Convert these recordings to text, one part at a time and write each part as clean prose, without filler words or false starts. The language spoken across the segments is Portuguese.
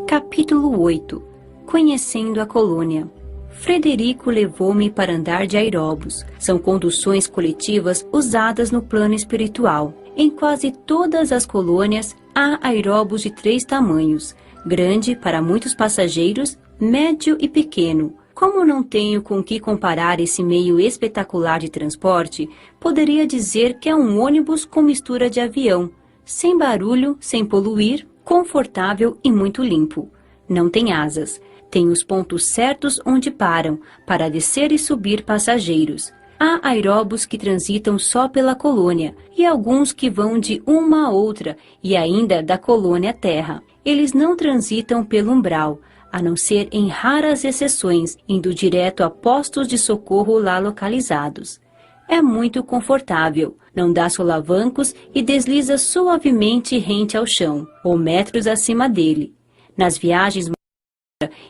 Capítulo 8. Conhecendo a colônia. Frederico levou-me para andar de aeróbus. São conduções coletivas usadas no plano espiritual. Em quase todas as colônias há aeróbus de 3 tamanhos: grande para muitos passageiros, médio e pequeno. Como não tenho com que comparar esse meio espetacular de transporte, poderia dizer que é um ônibus com mistura de avião, sem barulho, sem poluir, confortável e muito limpo. Não tem asas. Tem os pontos certos onde param, para descer e subir passageiros. Há aeróbus que transitam só pela colônia, e alguns que vão de uma a outra, e ainda da colônia Terra. Eles não transitam pelo umbral, a não ser em raras exceções, indo direto a postos de socorro lá localizados. É muito confortável, não dá solavancos e desliza suavemente rente ao chão, ou metros acima dele. Nas viagens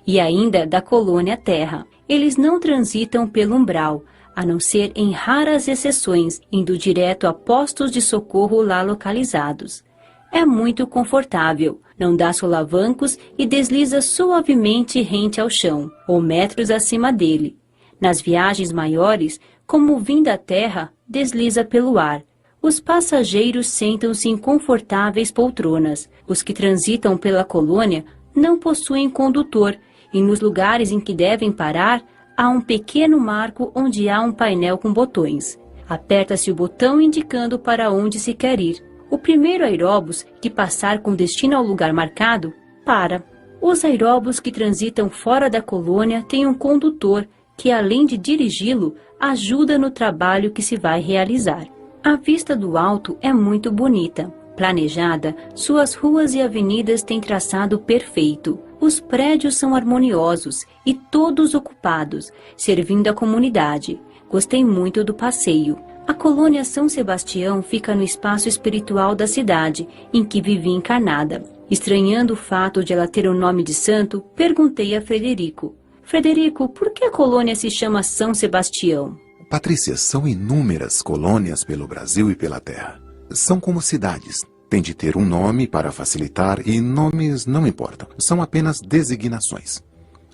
e ainda da colônia Terra, eles não transitam pelo umbral, a não ser em raras exceções, indo direto a postos de socorro lá localizados. É muito confortável, não dá solavancos e desliza suavemente rente ao chão, ou metros acima dele. Nas viagens maiores, como vindo à Terra, desliza pelo ar. Os passageiros sentam-se em confortáveis poltronas. Os que transitam pela colônia não possuem condutor, e nos lugares em que devem parar, há um pequeno marco onde há um painel com botões. Aperta-se o botão indicando para onde se quer ir. O primeiro aeróbus que passar com destino ao lugar marcado, para. Os aeróbus que transitam fora da colônia têm um condutor que, além de dirigi-lo, ajuda no trabalho que se vai realizar. A vista do alto é muito bonita. Planejada, suas ruas e avenidas têm traçado perfeito. Os prédios são harmoniosos e todos ocupados, servindo a comunidade. Gostei muito do passeio. A colônia São Sebastião fica no espaço espiritual da cidade, em que vivi encarnada. Estranhando o fato de ela ter o nome de santo, perguntei a Frederico. Frederico, por que a colônia se chama São Sebastião? Patrícia, são inúmeras colônias pelo Brasil e pela Terra. São como cidades. Tem de ter um nome para facilitar e nomes não importam. São apenas designações.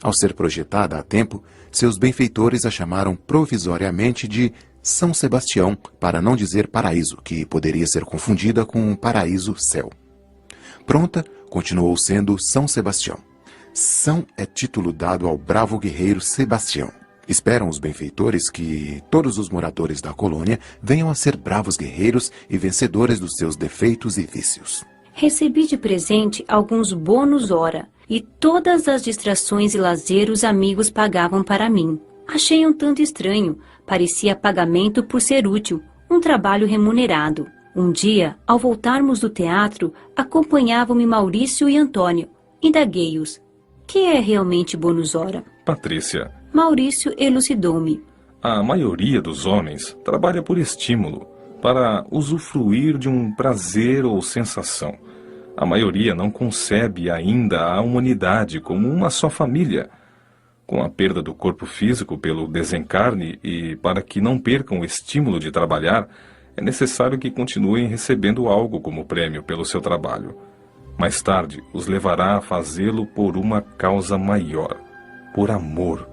Ao ser projetada há tempo, seus benfeitores a chamaram provisoriamente de São Sebastião, para não dizer paraíso, que poderia ser confundida com paraíso-céu. Pronta, continuou sendo São Sebastião. São é título dado ao bravo guerreiro Sebastião. Esperam os benfeitores que todos os moradores da colônia venham a ser bravos guerreiros e vencedores dos seus defeitos e vícios. Recebi de presente alguns bônus hora, e todas as distrações e lazer os amigos pagavam para mim. Achei um tanto estranho, parecia pagamento por ser útil, um trabalho remunerado. Um dia, ao voltarmos do teatro, acompanhavam-me Maurício e Antônio. Indaguei-os. Que é realmente bônus hora? Patrícia. Maurício elucidou-me. A maioria dos homens trabalha por estímulo, para usufruir de um prazer ou sensação. A maioria não concebe ainda a humanidade como uma só família. Com a perda do corpo físico pelo desencarne e para que não percam o estímulo de trabalhar, é necessário que continuem recebendo algo como prêmio pelo seu trabalho. Mais tarde, os levará a fazê-lo por uma causa maior, por amor.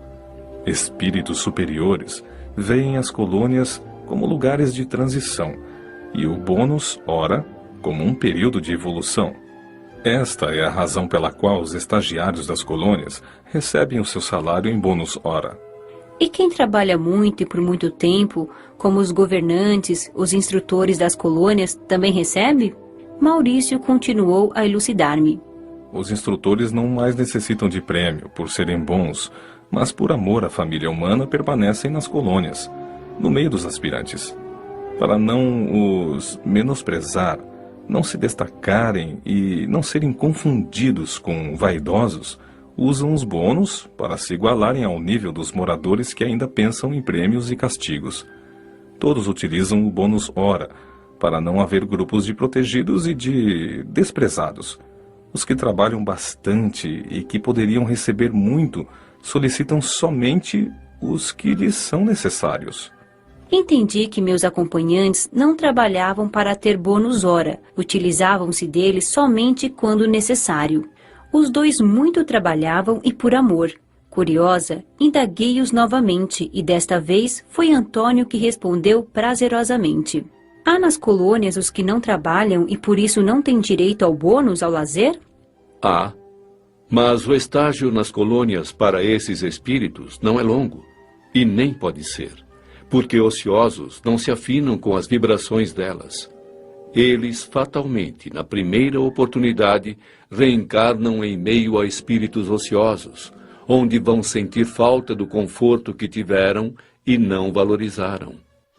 Espíritos superiores veem as colônias como lugares de transição e o bônus hora como um período de evolução. Esta é a razão pela qual os estagiários das colônias recebem o seu salário em bônus hora. E quem trabalha muito e por muito tempo, como os governantes, os instrutores das colônias, também recebe? Maurício continuou a elucidar-me. Os instrutores não mais necessitam de prêmio por serem bons, mas por amor à família humana permanecem nas colônias, no meio dos aspirantes. Para não os menosprezar, não se destacarem e não serem confundidos com vaidosos, usam os bônus para se igualarem ao nível dos moradores que ainda pensam em prêmios e castigos. Todos utilizam o bônus hora, para não haver grupos de protegidos e de desprezados. Os que trabalham bastante e que poderiam receber muito, solicitam somente os que lhes são necessários. Entendi que meus acompanhantes não trabalhavam para ter bônus hora, utilizavam-se deles somente quando necessário. Os dois muito trabalhavam e por amor. Curiosa, indaguei-os novamente e desta vez foi Antônio que respondeu prazerosamente. Há nas colônias os que não trabalham e por isso não têm direito ao bônus, ao lazer? Há. Mas o estágio nas colônias para esses espíritos não é longo. E nem pode ser. Porque ociosos não se afinam com as vibrações delas. Eles, fatalmente, na primeira oportunidade, reencarnam em meio a espíritos ociosos, onde vão sentir falta do conforto que tiveram e não valorizaram.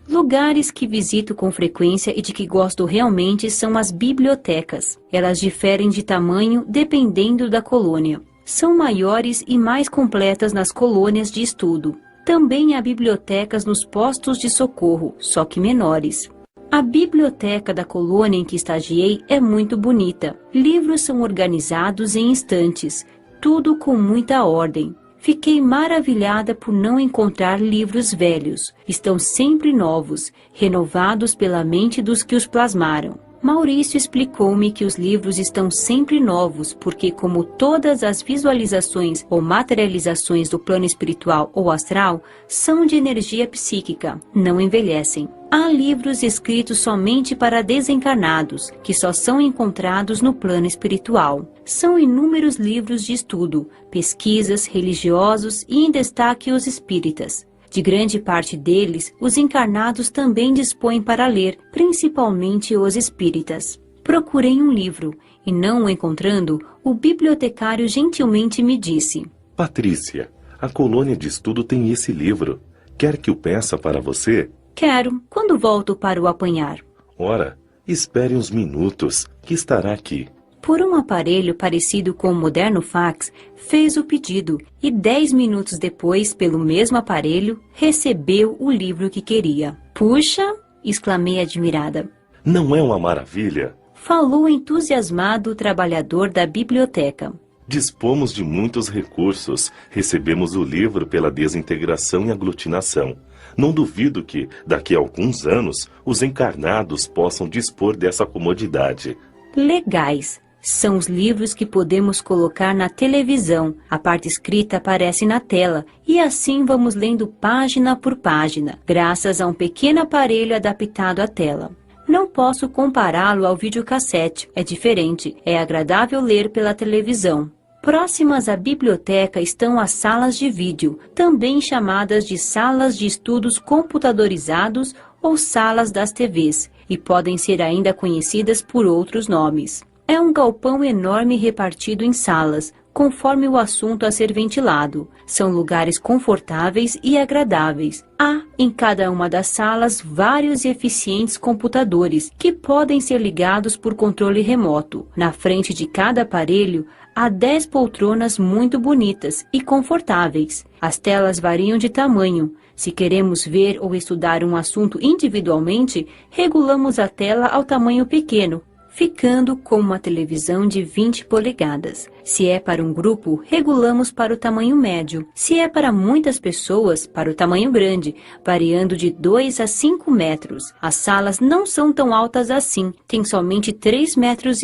Lugares que visito com frequência e de que gosto realmente são as bibliotecas. Elas diferem de tamanho dependendo da colônia. São maiores e mais completas nas colônias de estudo. Também há bibliotecas nos postos de socorro, só que menores. A biblioteca da colônia em que estagiei é muito bonita. Livros são organizados em estantes, tudo com muita ordem. Fiquei maravilhada por não encontrar livros velhos. Estão sempre novos, renovados pela mente dos que os plasmaram. Maurício explicou-me que os livros estão sempre novos, porque como todas as visualizações ou materializações do plano espiritual ou astral são de energia psíquica, não envelhecem. Há livros escritos somente para desencarnados, que só são encontrados no plano espiritual. São inúmeros livros de estudo, pesquisas, religiosos e em destaque os espíritas. De grande parte deles, os encarnados também dispõem para ler, principalmente os espíritas. Procurei um livro, e não o encontrando, o bibliotecário gentilmente me disse: Patrícia, a colônia de estudo tem esse livro. Quer que o peça para você? Quero. Quando volto para o apanhar? Ora, espere uns minutos, que estará aqui. Por um aparelho parecido com o moderno fax, fez o pedido e 10 minutos depois, pelo mesmo aparelho, recebeu o livro que queria. Puxa! Exclamei admirada. Não é uma maravilha? Falou entusiasmado o trabalhador da biblioteca. Dispomos de muitos recursos. Recebemos o livro pela desintegração e aglutinação. Não duvido que, daqui a alguns anos, os encarnados possam dispor dessa comodidade. Legais. São os livros que podemos colocar na televisão. A parte escrita aparece na tela e assim vamos lendo página por página, graças a um pequeno aparelho adaptado à tela. Não posso compará-lo ao videocassete. É diferente. É agradável ler pela televisão. Próximas à biblioteca estão as salas de vídeo, também chamadas de salas de estudos computadorizados ou salas das TVs, e podem ser ainda conhecidas por outros nomes. É um galpão enorme repartido em salas, conforme o assunto a ser ventilado. São lugares confortáveis e agradáveis. Há, em cada uma das salas, vários e eficientes computadores, que podem ser ligados por controle remoto. Na frente de cada aparelho, há 10 poltronas muito bonitas e confortáveis. As telas variam de tamanho. Se queremos ver ou estudar um assunto individualmente, regulamos a tela ao tamanho pequeno, ficando com uma televisão de 20 polegadas. Se é para um grupo, regulamos para o tamanho médio. Se é para muitas pessoas, para o tamanho grande, variando de 2 a 5 metros. As salas não são tão altas assim, têm somente 3,5 metros.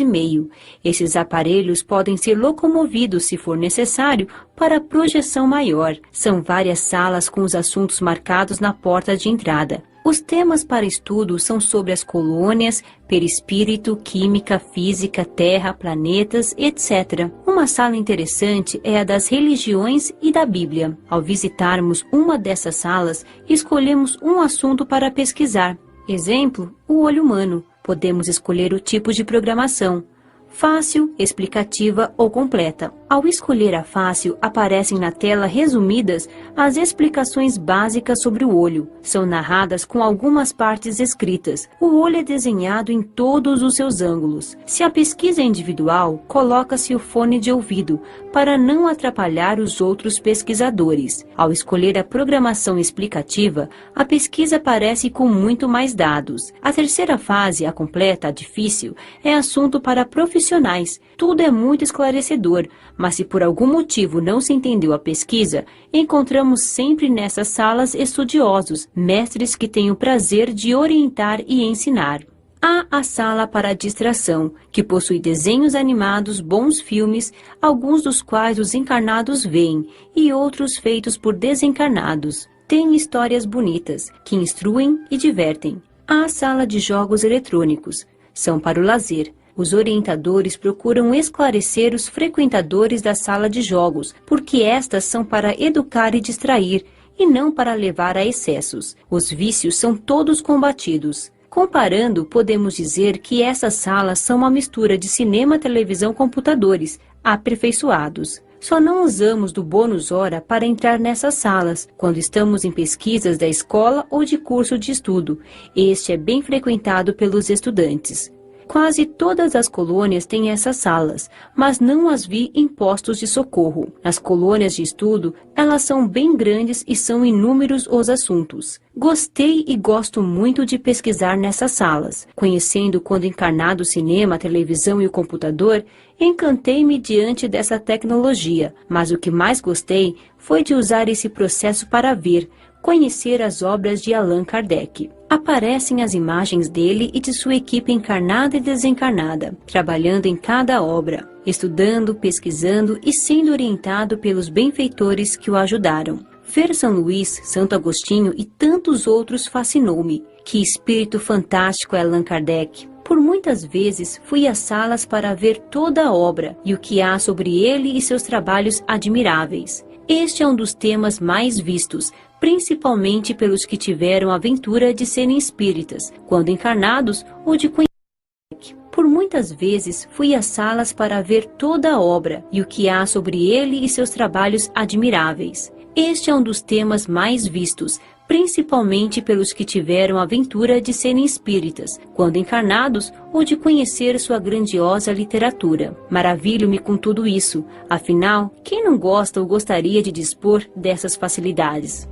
Esses aparelhos podem ser locomovidos, se for necessário, para projeção maior. São várias salas com os assuntos marcados na porta de entrada. Os temas para estudo são sobre as colônias, perispírito, química, física, terra, planetas, etc. Uma sala interessante é a das religiões e da Bíblia. Ao visitarmos uma dessas salas, escolhemos um assunto para pesquisar. Exemplo, o olho humano. Podemos escolher o tipo de programação: fácil, explicativa ou completa. Ao escolher a fácil, aparecem na tela resumidas as explicações básicas sobre o olho. São narradas com algumas partes escritas. O olho é desenhado em todos os seus ângulos. Se a pesquisa é individual, coloca-se o fone de ouvido para não atrapalhar os outros pesquisadores. Ao escolher a programação explicativa, a pesquisa aparece com muito mais dados. A terceira fase, a completa, a difícil, é assunto para profissionais. Tudo é muito esclarecedor, mas se por algum motivo não se entendeu a pesquisa, encontramos sempre nessas salas estudiosos, mestres que têm o prazer de orientar e ensinar. Há a sala para a distração, que possui desenhos animados, bons filmes, alguns dos quais os encarnados veem, e outros feitos por desencarnados. Tem histórias bonitas, que instruem e divertem. Há a sala de jogos eletrônicos. São para o lazer. Os orientadores procuram esclarecer os frequentadores da sala de jogos, porque estas são para educar e distrair, e não para levar a excessos. Os vícios são todos combatidos. Comparando, podemos dizer que essas salas são uma mistura de cinema, televisão, computadores, aperfeiçoados. Só não usamos do bônus hora para entrar nessas salas, quando estamos em pesquisas da escola ou de curso de estudo. Este é bem frequentado pelos estudantes. Quase todas as colônias têm essas salas, mas não as vi em postos de socorro. Nas colônias de estudo, elas são bem grandes e são inúmeros os assuntos. Gostei e gosto muito de pesquisar nessas salas. Conhecendo quando encarnado o cinema, a televisão e o computador, encantei-me diante dessa tecnologia, mas o que mais gostei foi de usar esse processo para ver, conhecer as obras de Allan Kardec. Aparecem as imagens dele e de sua equipe encarnada e desencarnada, trabalhando em cada obra, estudando, pesquisando e sendo orientado pelos benfeitores que o ajudaram. Ver São Luís, Santo Agostinho e tantos outros fascinou-me. Que espírito fantástico é Allan Kardec! Por muitas vezes fui às salas para ver toda a obra e o que há sobre ele e seus trabalhos admiráveis. Este é um dos temas mais vistos, principalmente pelos que tiveram a aventura de serem espíritas, quando encarnados ou de conhecer. Por muitas vezes fui às salas para ver toda a obra e o que há sobre ele e seus trabalhos admiráveis. Este é um dos temas mais vistos, principalmente pelos que tiveram a aventura de serem espíritas, quando encarnados ou de conhecer sua grandiosa literatura. Maravilho-me com tudo isso, afinal, quem não gosta ou gostaria de dispor dessas facilidades?